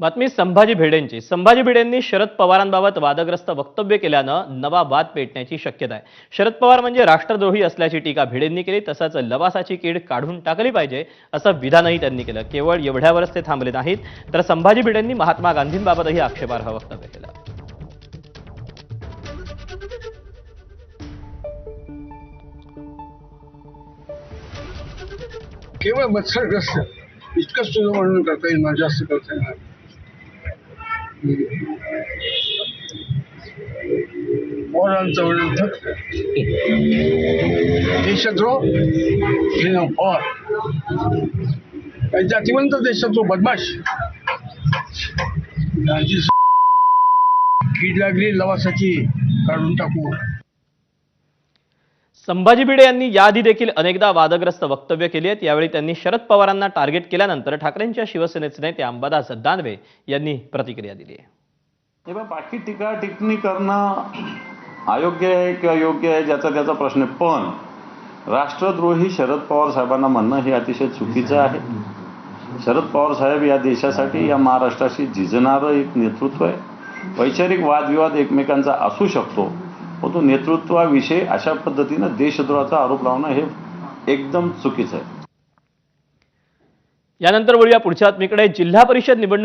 बातमी संभाजी भिडेंची. संभाजी भिडेंनी शरद पवारांबाबत वादग्रस्त वक्तव्य केल्यानं नवा वाद पेटण्याची शक्यता आहे. शरद पवार म्हणजे राष्ट्रद्रोही असल्याची टीका भिडेंनी केली. तसंच लवासाची कीड काढून टाकली पाहिजे असं विधानही त्यांनी केलं. केवळ एवढ्यावरच ते थांबले नाहीत, तर संभाजी भिडेंनी महात्मा गांधींबाबतही आक्षेपार्ह वक्तव्य केलं. केवळ मत्सरग्रस्त इतकंच तुझं वर्णन करता येईल, मला जास्त करता येणार. पवारांचं वर्णन तर देशद्रोह पवार जातीवंत देशद्रोह बदमाश यांची कीड लागली लवासाची काढून टाकू. संभाजी भिडे यांनी याआधी देखील अनेकदा वादग्रस्त वक्तव्य केली आहेत. यावेळी त्यांनी शरद पवारांना टार्गेट केल्यानंतर ठाकरेंच्या शिवसेनेचे नेते अंबादास दानवे यांनी प्रतिक्रिया दिली आहे. तेव्हा बाकी टीका टिप्पणी करणं अयोग्य आहे किंवा योग्य आहे ज्याचा त्याचा प्रश्न आहे, पण राष्ट्रद्रोही शरद पवार साहेबांना म्हणणं हे अतिशय चुकीचं आहे. शरद पवार साहेब या देशासाठी, या महाराष्ट्राशी झिजणारं एक नेतृत्व आहे. वैचारिक वादविवाद एकमेकांचा असू शकतो, परंतु नेतृत्वाविषयी अशा पद्धतीनं देशद्रोहाचा आरोप लावणं हे एकदम चुकीचं आहे. यानंतर वळूया पुढच्या बातमीकडे. जिल्हा परिषद निवडणूक